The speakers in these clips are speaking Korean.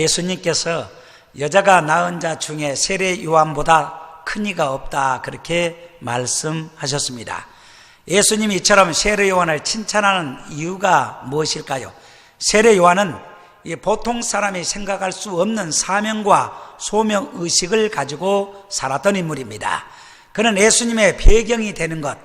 예수님께서 여자가 낳은 자 중에 세례 요한보다 큰 이가 없다, 그렇게 말씀하셨습니다. 예수님이 이처럼 세례 요한을 칭찬하는 이유가 무엇일까요? 세례 요한은 보통 사람이 생각할 수 없는 사명과 소명의식을 가지고 살았던 인물입니다. 그는 예수님의 배경이 되는 것,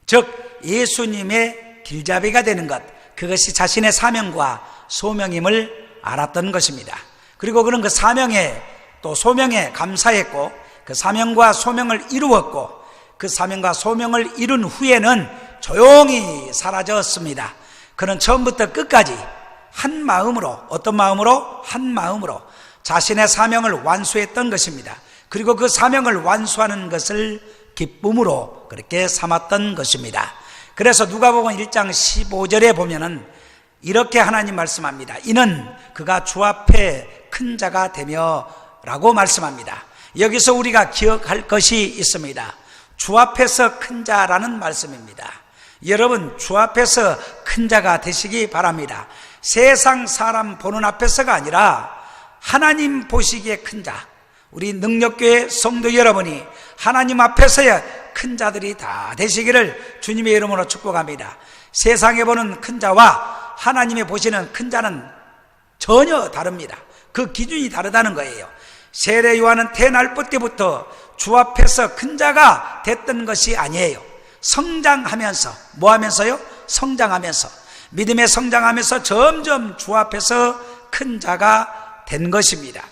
즉 예수님의 길잡이가 되는 것, 그것이 자신의 사명과 소명임을 알았던 것입니다. 그리고 그는 그 사명에 또 소명에 감사했고, 그 사명과 소명을 이루었고, 그 사명과 소명을 이룬 후에는 조용히 사라졌습니다. 그는 처음부터 끝까지 한 마음으로, 어떤 마음으로? 한 마음으로 자신의 사명을 완수했던 것입니다. 그리고 그 사명을 완수하는 것을 기쁨으로 그렇게 삼았던 것입니다. 그래서 누가복음 1장 15절에 보면은 이렇게 하나님 말씀합니다. 이는 그가 주 앞에 큰 자가 되며 라고 말씀합니다. 여기서 우리가 기억할 것이 있습니다. 주 앞에서 큰 자라는 말씀입니다. 여러분, 주 앞에서 큰 자가 되시기 바랍니다. 세상 사람 보는 앞에서가 아니라 하나님 보시기에 큰 자, 우리 능력교회 성도 여러분이 하나님 앞에서야 큰 자들이 다 되시기를 주님의 이름으로 축복합니다. 세상에 보는 큰 자와 하나님이 보시는 큰 자는 전혀 다릅니다. 그 기준이 다르다는 거예요. 세례 요한은 태어날 때부터 주 앞에서 큰 자가 됐던 것이 아니에요. 성장하면서, 뭐 하면서요? 성장하면서, 믿음에 성장하면서 점점 주 앞에서 큰 자가 된 것입니다.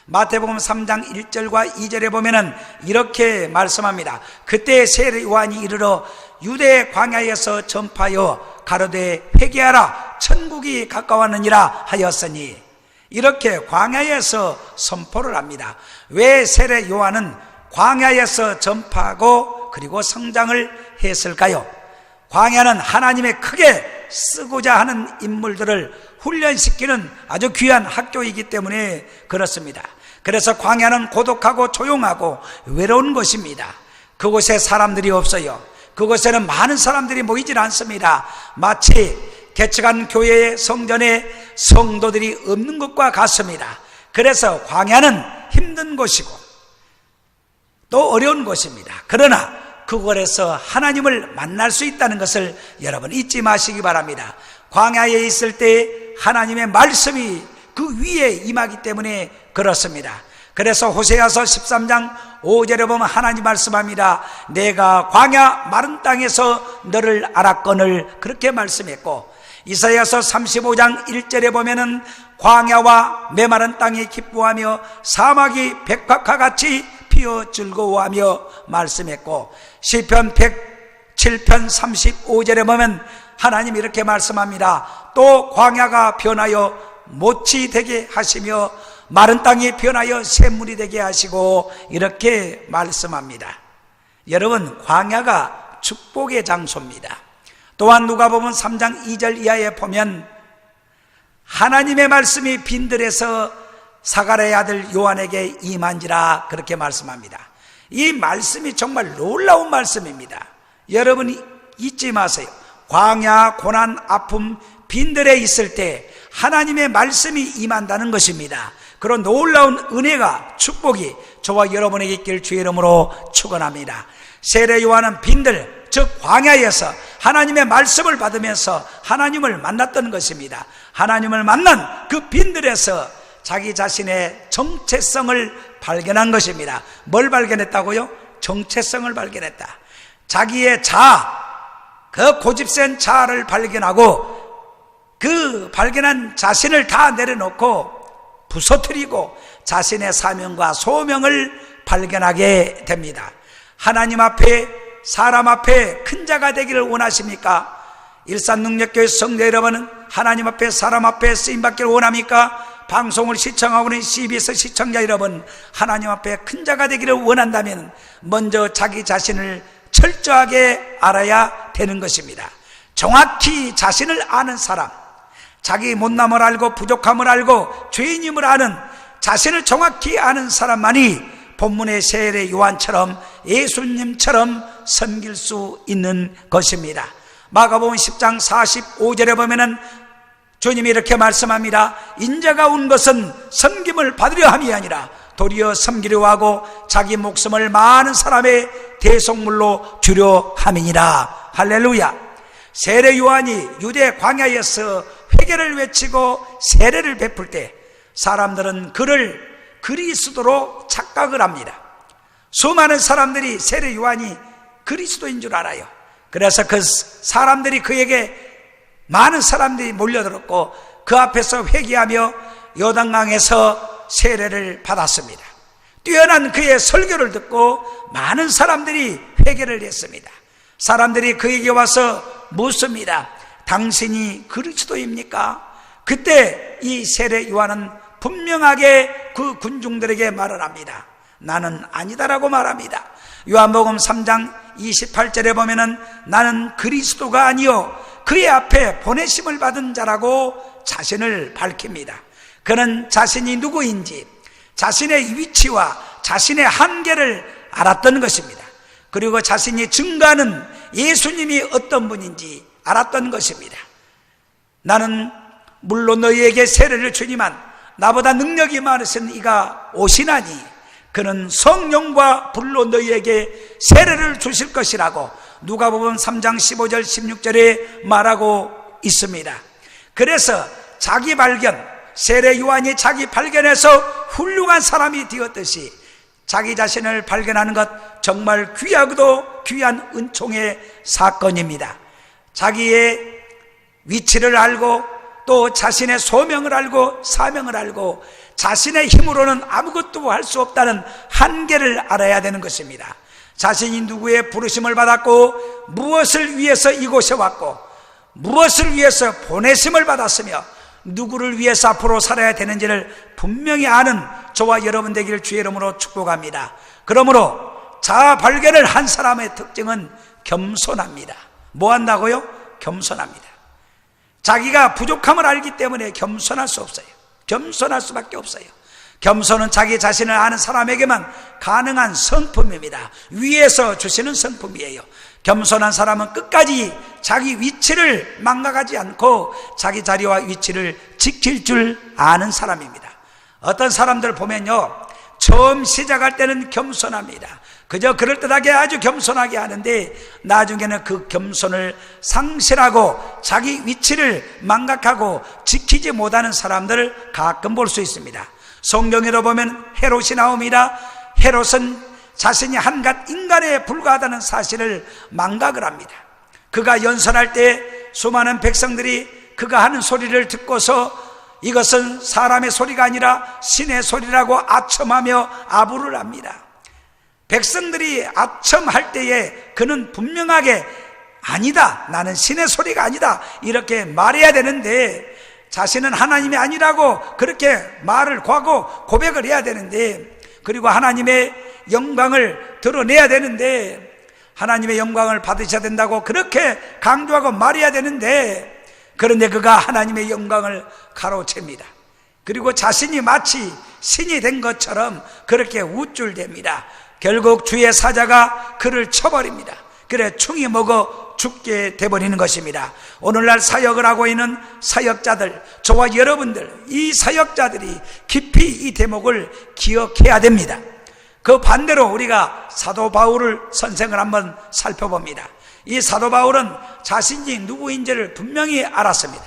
마태복음 3장 1절과 2절에 보면은 이렇게 말씀합니다. 그때 세례 요한이 이르러 유대 광야에서 전파하여 가로되 회개하라, 천국이 가까웠느니라 하였으니, 이렇게 광야에서 선포를 합니다. 왜 세례 요한은 광야에서 전파하고 그리고 성장을 했을까요? 광야는 하나님의 크게 쓰고자 하는 인물들을 훈련시키는 아주 귀한 학교이기 때문에 그렇습니다. 그래서 광야는 고독하고 조용하고 외로운 곳입니다. 그곳에 사람들이 없어요. 그곳에는 많은 사람들이 모이질 않습니다. 마치 개척한 교회의 성전에 성도들이 없는 것과 같습니다. 그래서 광야는 힘든 곳이고 또 어려운 곳입니다. 그러나 그곳에서 하나님을 만날 수 있다는 것을 여러분 잊지 마시기 바랍니다. 광야에 있을 때 하나님의 말씀이 그 위에 임하기 때문에 그렇습니다. 그래서 호세아서 13장 5절에 보면 하나님 말씀합니다. 내가 광야 마른 땅에서 너를 알았거늘, 그렇게 말씀했고, 이사야서 35장 1절에 보면은 광야와 메마른 땅이 기뻐하며 사막이 백합화 같이 피어 즐거워하며 말씀했고, 시편 107편 35절에 보면 하나님이 이렇게 말씀합니다. 또 광야가 변하여 못이 되게 하시며 마른 땅이 변하여 샘물이 되게 하시고, 이렇게 말씀합니다. 여러분, 광야가 축복의 장소입니다. 또한 누가복음 3장 2절 이하에 보면 하나님의 말씀이 빈들에서 사가랴의 아들 요한에게 임한지라, 그렇게 말씀합니다. 이 말씀이 정말 놀라운 말씀입니다. 여러분이 잊지 마세요. 광야, 고난, 아픔, 빈들에 있을 때 하나님의 말씀이 임한다는 것입니다. 그런 놀라운 은혜가, 축복이 저와 여러분에게 있길 주의 이름으로 축원합니다. 세례 요한은 빈들, 즉 광야에서 하나님의 말씀을 받으면서 하나님을 만났던 것입니다. 하나님을 만난 그 빈들에서 자기 자신의 정체성을 발견한 것입니다. 뭘 발견했다고요? 정체성을 발견했다. 자기의 자아, 그 고집센 자아를 발견하고 그 발견한 자신을 다 내려놓고 부서뜨리고 자신의 사명과 소명을 발견하게 됩니다. 하나님 앞에, 사람 앞에 큰 자가 되기를 원하십니까? 일산능력교회 성도 여러분은 하나님 앞에, 사람 앞에 쓰임받기를 원합니까? 방송을 시청하고 있는 CBS 시청자 여러분, 하나님 앞에 큰 자가 되기를 원한다면 먼저 자기 자신을 철저하게 알아야 되는 것입니다. 정확히 자신을 아는 사람, 자기 못남을 알고 부족함을 알고 죄인임을 아는, 자신을 정확히 아는 사람만이 본문의 세례 요한처럼, 예수님처럼 섬길 수 있는 것입니다. 마가복음 10장 45절에 보면은 주님이 이렇게 말씀합니다. 인자가 온 것은 섬김을 받으려 함이 아니라 도리어 섬기려 하고 자기 목숨을 많은 사람의 대속물로 주려 함이니라. 할렐루야. 세례 요한이 유대 광야에서 회개를 외치고 세례를 베풀 때 사람들은 그를 그리스도로 착각을 합니다. 수많은 사람들이 세례 요한이 그리스도인 줄 알아요. 그래서 그 사람들이 그에게 많은 사람들이 몰려들었고 그 앞에서 회개하며 요단강에서 세례를 받았습니다. 뛰어난 그의 설교를 듣고 많은 사람들이 회개를 했습니다. 사람들이 그에게 와서 묻습니다. 당신이 그리스도입니까? 그때 이 세례 요한은 분명하게 그 군중들에게 말을 합니다. 나는 아니다라고 말합니다. 요한복음 3장 28절에 보면은 나는 그리스도가 아니요 그의 앞에 보내심을 받은 자라고 자신을 밝힙니다. 그는 자신이 누구인지 자신의 위치와 자신의 한계를 알았던 것입니다. 그리고 자신이 증거하는 예수님이 어떤 분인지 알았던 것입니다. 나는 물론 너희에게 세례를 주지만 나보다 능력이 많으신 이가 오시나니 그는 성령과 불로 너희에게 세례를 주실 것이라고 누가복음 3장 15절 16절에 말하고 있습니다. 그래서 자기 발견, 세례 요한이 자기 발견해서 훌륭한 사람이 되었듯이 자기 자신을 발견하는 것 정말 귀하고도 귀한 은총의 사건입니다. 자기의 위치를 알고 또 자신의 소명을 알고 사명을 알고 자신의 힘으로는 아무것도 할 수 없다는 한계를 알아야 되는 것입니다. 자신이 누구의 부르심을 받았고 무엇을 위해서 이곳에 왔고 무엇을 위해서 보내심을 받았으며 누구를 위해서 앞으로 살아야 되는지를 분명히 아는 저와 여러분 되기를 주의 이름으로 축복합니다. 그러므로 자아 발견을 한 사람의 특징은 겸손합니다. 뭐 한다고요? 겸손합니다. 자기가 부족함을 알기 때문에 겸손할 수 없어요. 겸손할 수밖에 없어요. 겸손은 자기 자신을 아는 사람에게만 가능한 성품입니다. 위에서 주시는 성품이에요. 겸손한 사람은 끝까지 자기 위치를 망각하지 않고 자기 자리와 위치를 지킬 줄 아는 사람입니다. 어떤 사람들 보면요, 처음 시작할 때는 겸손합니다. 그저 그럴듯하게 아주 겸손하게 하는데 나중에는 그 겸손을 상실하고 자기 위치를 망각하고 지키지 못하는 사람들을 가끔 볼 수 있습니다. 성경에도 보면 헤롯이 나옵니다. 헤롯은 자신이 한갓 인간에 불과하다는 사실을 망각을 합니다. 그가 연설할 때 수많은 백성들이 그가 하는 소리를 듣고서 이것은 사람의 소리가 아니라 신의 소리라고 아첨하며 아부를 합니다. 백성들이 아첨할 때에 그는 분명하게 아니다, 나는 신의 소리가 아니다 이렇게 말해야 되는데 자신은 하나님이 아니라고 그렇게 말을 하고 고백을 해야 되는데, 그리고 하나님의 영광을 드러내야 되는데 하나님의 영광을 받으셔야 된다고 그렇게 강조하고 말해야 되는데, 그런데 그가 하나님의 영광을 가로챕니다. 그리고 자신이 마치 신이 된 것처럼 그렇게 우쭐댑니다. 결국 주의 사자가 그를 쳐버립니다. 그래 충이 먹어 죽게 돼버리는 것입니다. 오늘날 사역을 하고 있는 사역자들, 저와 여러분들, 이 사역자들이 깊이 이 대목을 기억해야 됩니다. 그 반대로 우리가 사도 바울을 선생을 한번 살펴봅니다. 이 사도 바울은 자신이 누구인지를 분명히 알았습니다.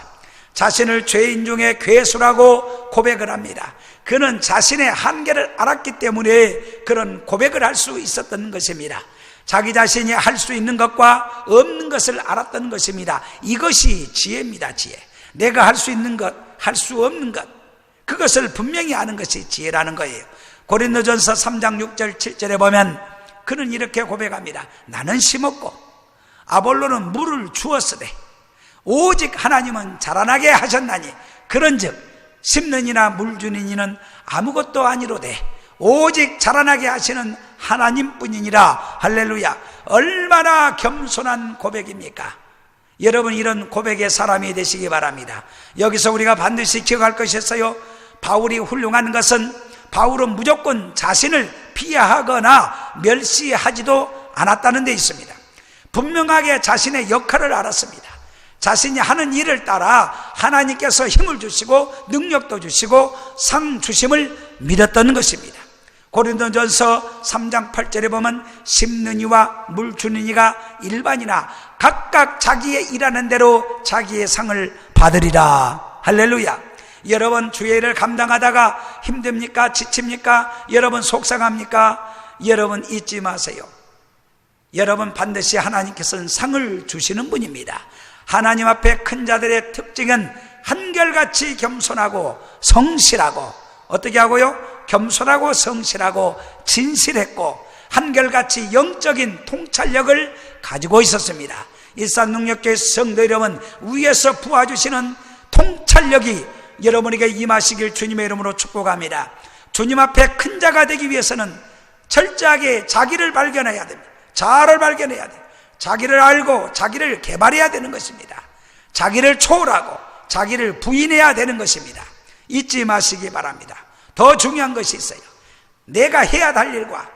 자신을 죄인 중에 괴수라고 고백을 합니다. 그는 자신의 한계를 알았기 때문에 그런 고백을 할 수 있었던 것입니다. 자기 자신이 할 수 있는 것과 없는 것을 알았던 것입니다. 이것이 지혜입니다. 지혜. 내가 할 수 있는 것, 할 수 없는 것, 그것을 분명히 아는 것이 지혜라는 거예요. 고린도전서 3장 6절 7절에 보면 그는 이렇게 고백합니다. 나는 심었고 아볼로는 물을 주었으되 오직 하나님은 자라나게 하셨나니 그런즉 심는 이나 물 주는 이는 아무것도 아니로되 오직 자라나게 하시는 하나님뿐이니라. 할렐루야. 얼마나 겸손한 고백입니까? 여러분, 이런 고백의 사람이 되시기 바랍니다. 여기서 우리가 반드시 기억할 것이 있어요. 바울이 훌륭한 것은 바울은 무조건 자신을 비하하거나 멸시하지도 않았다는 데 있습니다. 분명하게 자신의 역할을 알았습니다. 자신이 하는 일을 따라 하나님께서 힘을 주시고 능력도 주시고 상 주심을 믿었던 것입니다. 고린도전서 3장 8절에 보면 심는 이와 물 주는 이가 일반이나 각각 자기의 일하는 대로 자기의 상을 받으리라. 할렐루야. 여러분 주의 일을 감당하다가 힘듭니까? 지칩니까? 여러분 속상합니까? 여러분 잊지 마세요. 여러분 반드시 하나님께서는 상을 주시는 분입니다. 하나님 앞에 큰 자들의 특징은 한결같이 겸손하고 성실하고, 어떻게 하고요? 겸손하고 성실하고 진실했고 한결같이 영적인 통찰력을 가지고 있었습니다. 일산능력교회 성도 여러분, 위에서 부어주시는 통찰력이 여러분에게 임하시길 주님의 이름으로 축복합니다. 주님 앞에 큰 자가 되기 위해서는 철저하게 자기를 발견해야 됩니다. 자아를 발견해야 돼요. 자기를 알고 자기를 개발해야 되는 것입니다. 자기를 초월하고 자기를 부인해야 되는 것입니다. 잊지 마시기 바랍니다. 더 중요한 것이 있어요. 내가 해야 될 일과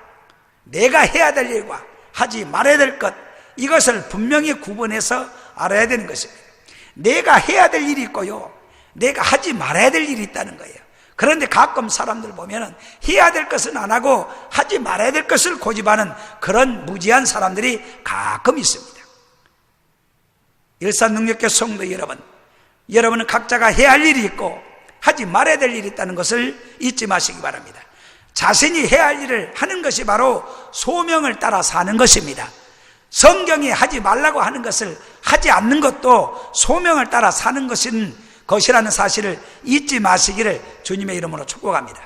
하지 말아야 될 것, 이것을 분명히 구분해서 알아야 되는 것입니다. 내가 해야 될 일이 있고요, 내가 하지 말아야 될 일이 있다는 거예요. 그런데 가끔 사람들 보면은 해야 될 것은 안 하고 하지 말아야 될 것을 고집하는 그런 무지한 사람들이 가끔 있습니다. 일산능력교 성도 여러분, 여러분은 각자가 해야 할 일이 있고 하지 말아야 될 일이 있다는 것을 잊지 마시기 바랍니다. 자신이 해야 할 일을 하는 것이 바로 소명을 따라 사는 것입니다. 성경이 하지 말라고 하는 것을 하지 않는 것도 소명을 따라 사는 것이라는 사실을 잊지 마시기를 주님의 이름으로 축복합니다.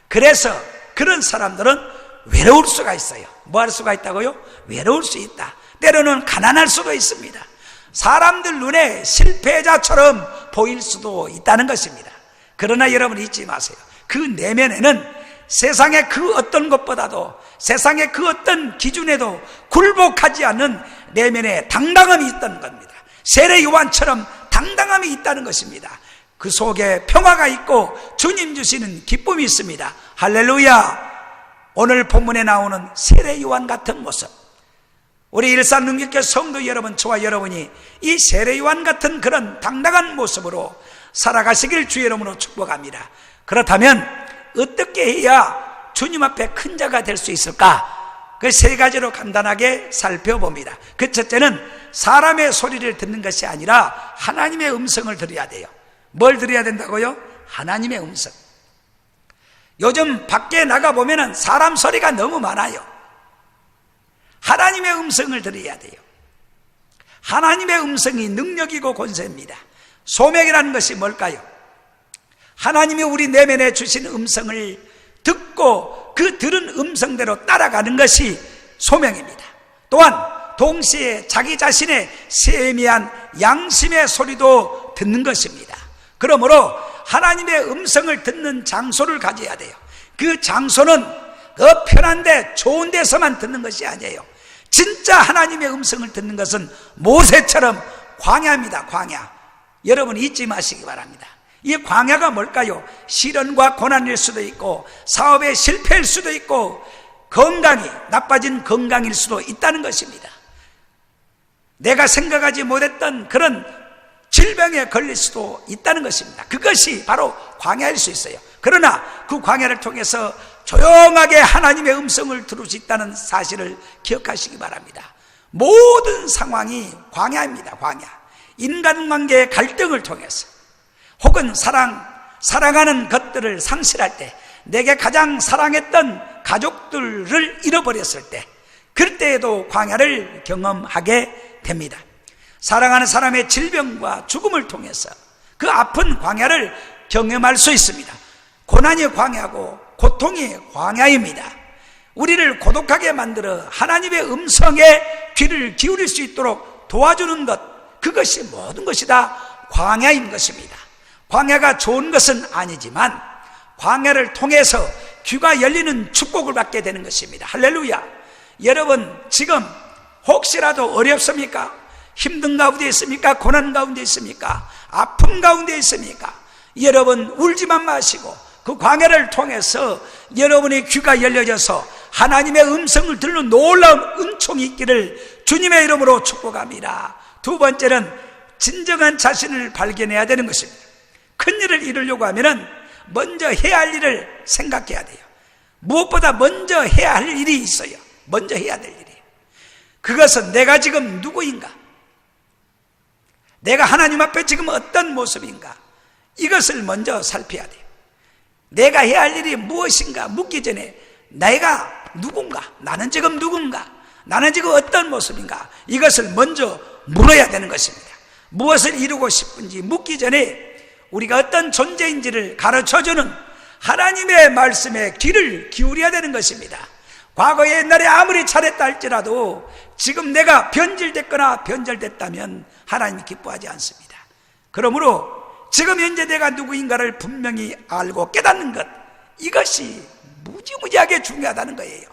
그래서 그런 사람들은 외로울 수가 있어요. 뭐 할 수가 있다고요? 외로울 수 있다. 때로는 가난할 수도 있습니다. 사람들 눈에 실패자처럼 보일 수도 있다는 것입니다. 그러나 여러분 잊지 마세요. 그 내면에는 세상의 그 어떤 것보다도, 세상의 그 어떤 기준에도 굴복하지 않는 내면에 당당함이 있다는 겁니다. 세례 요한처럼 당당함이 있다는 것입니다. 그 속에 평화가 있고 주님 주시는 기쁨이 있습니다. 할렐루야. 오늘 본문에 나오는 세례 요한 같은 모습, 우리 일산능력교 성도 여러분, 저와 여러분이 이 세례 요한 같은 그런 당당한 모습으로 살아가시길 주의 이름으로 축복합니다. 그렇다면 어떻게 해야 주님 앞에 큰 자가 될 수 있을까? 그 세 가지로 간단하게 살펴봅니다. 그 첫째는 사람의 소리를 듣는 것이 아니라 하나님의 음성을 들어야 돼요. 뭘 들어야 된다고요? 하나님의 음성. 요즘 밖에 나가보면 사람 소리가 너무 많아요. 하나님의 음성을 들어야 돼요. 하나님의 음성이 능력이고 권세입니다. 소명이라는 것이 뭘까요? 하나님이 우리 내면에 주신 음성을 듣고 그 들은 음성대로 따라가는 것이 소명입니다. 또한 동시에 자기 자신의 세미한 양심의 소리도 듣는 것입니다. 그러므로 하나님의 음성을 듣는 장소를 가져야 돼요. 그 장소는 편한데 좋은 데서만 듣는 것이 아니에요. 진짜 하나님의 음성을 듣는 것은 모세처럼 광야입니다. 광야. 여러분 잊지 마시기 바랍니다. 이 광야가 뭘까요? 시련과 고난일 수도 있고 사업의 실패일 수도 있고 건강이 나빠진 건강일 수도 있다는 것입니다. 내가 생각하지 못했던 그런 질병에 걸릴 수도 있다는 것입니다. 그것이 바로 광야일 수 있어요. 그러나 그 광야를 통해서 조용하게 하나님의 음성을 들을 수 있다는 사실을 기억하시기 바랍니다. 모든 상황이 광야입니다. 광야. 인간관계의 갈등을 통해서 혹은 사랑하는 것들을 상실할 때, 내게 가장 사랑했던 가족들을 잃어버렸을 때, 그럴 때에도 광야를 경험하게 됩니다. 사랑하는 사람의 질병과 죽음을 통해서 그 아픈 광야를 경험할 수 있습니다. 고난이 광야고 고통이 광야입니다. 우리를 고독하게 만들어 하나님의 음성에 귀를 기울일 수 있도록 도와주는 것, 그것이 모든 것이 다 광야인 것입니다. 광야가 좋은 것은 아니지만 광야를 통해서 귀가 열리는 축복을 받게 되는 것입니다. 할렐루야. 여러분 지금 혹시라도 어렵습니까? 힘든 가운데 있습니까? 고난 가운데 있습니까? 아픔 가운데 있습니까? 여러분 울지만 마시고 그 광야를 통해서 여러분의 귀가 열려져서 하나님의 음성을 듣는 놀라운 은총이 있기를 주님의 이름으로 축복합니다. 두 번째는 진정한 자신을 발견해야 되는 것입니다. 큰 일을 이루려고 하면 먼저 해야 할 일을 생각해야 돼요. 무엇보다 먼저 해야 할 일이 있어요. 먼저 해야 될 일이에요. 그것은 내가 지금 누구인가? 내가 하나님 앞에 지금 어떤 모습인가? 이것을 먼저 살펴야 돼요. 내가 해야 할 일이 무엇인가 묻기 전에 내가 누군가? 나는 지금 누군가? 나는 지금 어떤 모습인가? 이것을 먼저 물어야 되는 것입니다. 무엇을 이루고 싶은지 묻기 전에 우리가 어떤 존재인지를 가르쳐주는 하나님의 말씀에 귀를 기울여야 되는 것입니다. 과거에 옛날에 아무리 잘했다 할지라도 지금 내가 변질됐거나 변절됐다면 하나님이 기뻐하지 않습니다. 그러므로 지금 현재 내가 누구인가를 분명히 알고 깨닫는 것, 이것이 무지무지하게 중요하다는 거예요.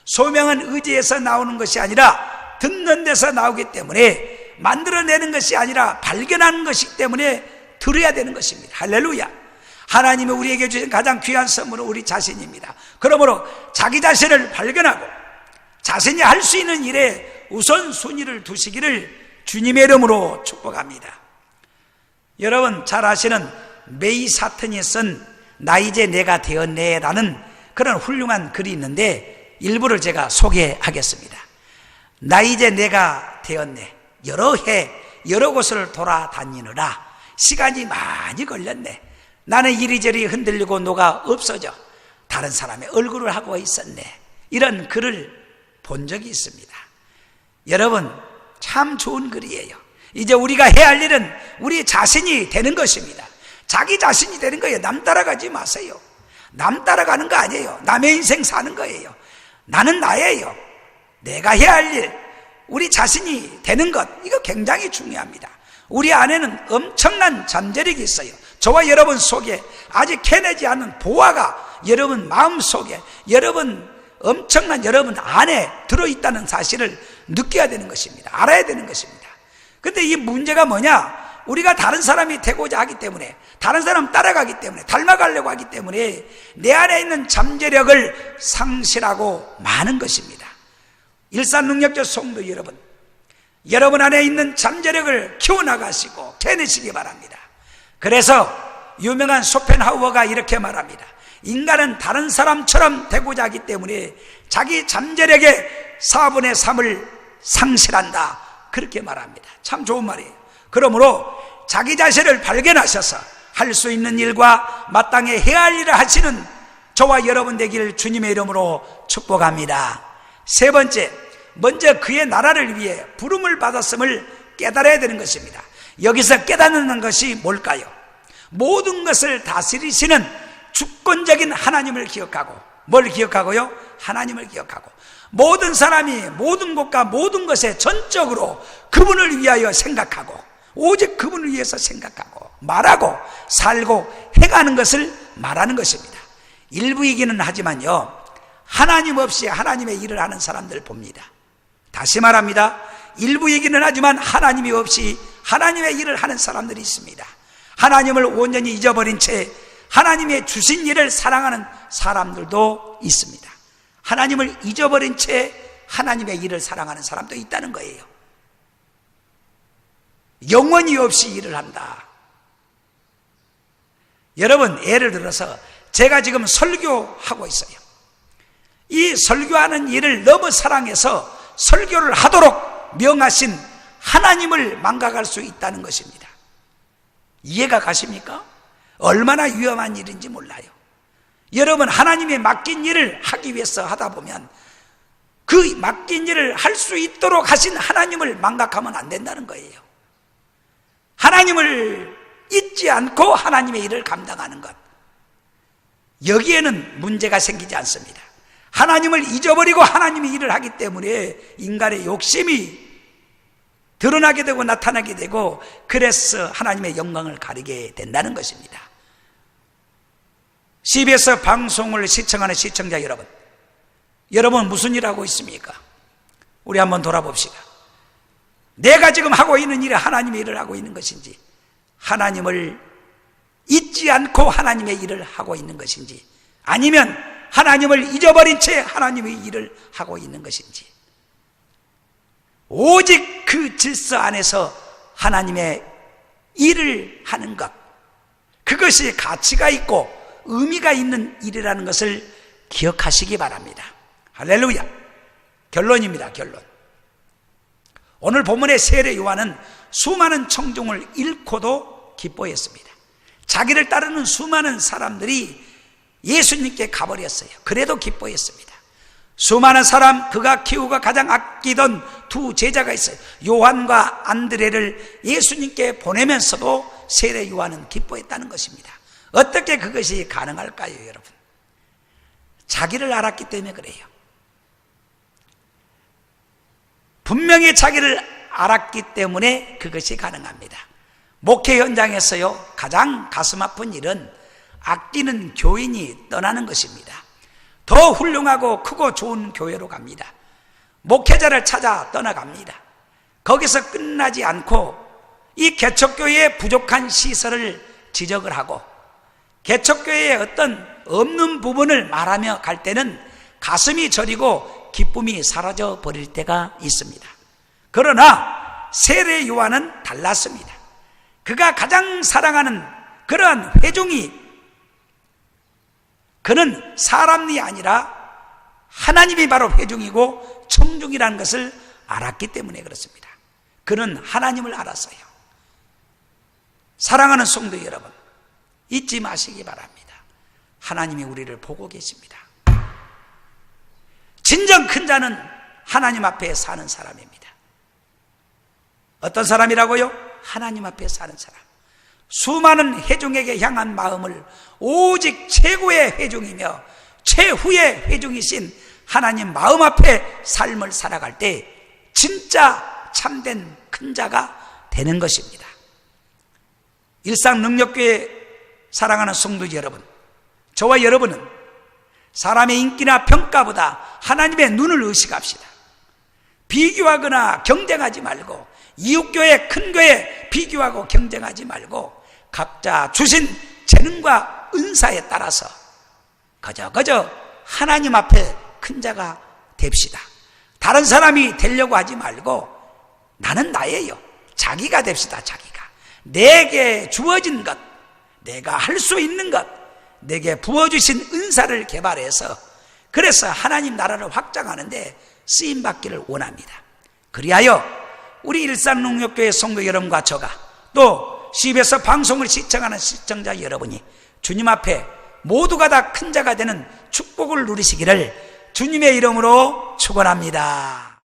소명은 의지에서 나오는 것이 아니라 듣는 데서 나오기 때문에, 만들어내는 것이 아니라 발견하는 것이기 때문에 들어야 되는 것입니다. 할렐루야. 하나님이 우리에게 주신 가장 귀한 선물은 우리 자신입니다. 그러므로 자기 자신을 발견하고 자신이 할 수 있는 일에 우선순위를 두시기를 주님의 이름으로 축복합니다. 여러분 잘 아시는 메이 사튼이 쓴 나 이제 내가 되었네 라는 그런 훌륭한 글이 있는데 일부를 제가 소개하겠습니다. 나 이제 내가 되었네. 여러 해 여러 곳을 돌아다니느라 시간이 많이 걸렸네. 나는 이리저리 흔들리고 녹아 없어져 다른 사람의 얼굴을 하고 있었네. 이런 글을 본 적이 있습니다. 여러분 참 좋은 글이에요. 이제 우리가 해야 할 일은 우리 자신이 되는 것입니다. 자기 자신이 되는 거예요. 남 따라가지 마세요. 남 따라가는 거 아니에요. 남의 인생 사는 거예요. 나는 나예요. 내가 해야 할 일, 우리 자신이 되는 것, 이거 굉장히 중요합니다. 우리 안에는 엄청난 잠재력이 있어요. 저와 여러분 속에 아직 캐내지 않은 보화가 여러분 마음 속에, 여러분 엄청난 여러분 안에 들어있다는 사실을 느껴야 되는 것입니다. 알아야 되는 것입니다. 근데 이 문제가 뭐냐? 우리가 다른 사람이 되고자 하기 때문에, 다른 사람 따라가기 때문에, 닮아가려고 하기 때문에 내 안에 있는 잠재력을 상실하고 마는 것입니다. 일산능력자 성도 여러분, 여러분 안에 있는 잠재력을 키워나가시고 캐내시기 바랍니다. 그래서 유명한 쇼펜하우어가 이렇게 말합니다. 인간은 다른 사람처럼 되고자 하기 때문에 자기 잠재력의 4분의 3을 상실한다, 그렇게 말합니다. 참 좋은 말이에요. 그러므로 자기 자신을 발견하셔서 할 수 있는 일과 마땅히 해야 할 일을 하시는 저와 여러분 되기를 주님의 이름으로 축복합니다. 세 번째, 먼저 그의 나라를 위해 부름을 받았음을 깨달아야 되는 것입니다. 여기서 깨닫는 것이 뭘까요? 모든 것을 다스리시는 주권적인 하나님을 기억하고, 뭘 기억하고요? 하나님을 기억하고, 모든 사람이 모든 것과 모든 것에 전적으로 그분을 위하여 생각하고, 오직 그분을 위해서 생각하고 말하고 살고 행하는 것을 말하는 것입니다. 일부이기는 하지만요, 하나님 없이 하나님의 일을 하는 사람들 봅니다. 다시 말합니다. 일부이기는 하지만 하나님이 없이 하나님의 일을 하는 사람들이 있습니다. 하나님을 온전히 잊어버린 채 하나님의 주신 일을 사랑하는 사람들도 있습니다. 하나님을 잊어버린 채 하나님의 일을 사랑하는 사람도 있다는 거예요. 영원히 없이 일을 한다. 여러분, 예를 들어서 제가 지금 설교하고 있어요. 이 설교하는 일을 너무 사랑해서 설교를 하도록 명하신 하나님을 망각할 수 있다는 것입니다. 이해가 가십니까? 얼마나 위험한 일인지 몰라요. 여러분, 하나님의 맡긴 일을 하기 위해서 하다 보면 그 맡긴 일을 할 수 있도록 하신 하나님을 망각하면 안 된다는 거예요. 하나님을 잊지 않고 하나님의 일을 감당하는 것, 여기에는 문제가 생기지 않습니다. 하나님을 잊어버리고 하나님의 일을 하기 때문에 인간의 욕심이 드러나게 되고 나타나게 되고, 그래서 하나님의 영광을 가리게 된다는 것입니다. CBS 방송을 시청하는 시청자 여러분, 여러분 무슨 일 하고 있습니까? 우리 한번 돌아봅시다. 내가 지금 하고 있는 일이 하나님의 일을 하고 있는 것인지, 하나님을 잊지 않고 하나님의 일을 하고 있는 것인지, 아니면 하나님을 잊어버린 채 하나님의 일을 하고 있는 것인지, 오직 그 질서 안에서 하나님의 일을 하는 것, 그것이 가치가 있고 의미가 있는 일이라는 것을 기억하시기 바랍니다. 할렐루야. 결론입니다. 결론. 오늘 본문의 세례 요한은 수많은 청중을 잃고도 기뻐했습니다. 자기를 따르는 수많은 사람들이 예수님께 가버렸어요. 그래도 기뻐했습니다. 수많은 사람, 그가 키우고 가장 아끼던 두 제자가 있어요. 요한과 안드레를 예수님께 보내면서도 세례 요한은 기뻐했다는 것입니다. 어떻게 그것이 가능할까요, 여러분? 자기를 알았기 때문에 그래요. 분명히 자기를 알았기 때문에 그것이 가능합니다. 목회 현장에서요, 가장 가슴 아픈 일은 아끼는 교인이 떠나는 것입니다. 더 훌륭하고 크고 좋은 교회로 갑니다. 목회자를 찾아 떠나갑니다. 거기서 끝나지 않고 이 개척교회의 부족한 시설을 지적을 하고 개척교회의 어떤 없는 부분을 말하며 갈 때는 가슴이 저리고 기쁨이 사라져 버릴 때가 있습니다. 그러나 세례 요한은 달랐습니다. 그가 가장 사랑하는 그러한 회중이, 그는 사람이 아니라 하나님이 바로 회중이고 청중이라는 것을 알았기 때문에 그렇습니다. 그는 하나님을 알았어요. 사랑하는 성도 여러분, 잊지 마시기 바랍니다. 하나님이 우리를 보고 계십니다. 진정 큰 자는 하나님 앞에 사는 사람입니다. 어떤 사람이라고요? 하나님 앞에 사는 사람. 수많은 회중에게 향한 마음을 오직 최고의 회중이며 최후의 회중이신 하나님 마음 앞에 삶을 살아갈 때 진짜 참된 큰 자가 되는 것입니다. 일상능력교회 사랑하는 성도 여러분, 저와 여러분은 사람의 인기나 평가보다 하나님의 눈을 의식합시다. 비교하거나 경쟁하지 말고, 이웃교회, 큰 교회 비교하고 경쟁하지 말고 각자 주신 재능과 은사에 따라서 그저 하나님 앞에 큰 자가 됩시다. 다른 사람이 되려고 하지 말고 나는 나예요. 자기가 됩시다. 자기가. 내게 주어진 것, 내가 할 수 있는 것, 내게 부어주신 은사를 개발해서 그래서 하나님 나라를 확장하는데 쓰임받기를 원합니다. 그리하여 우리 일산농력교회 성도 여러분과 저가 또 CBS 방송을 시청하는 시청자 여러분이 주님 앞에 모두가 다 큰 자가 되는 축복을 누리시기를 주님의 이름으로 축원합니다.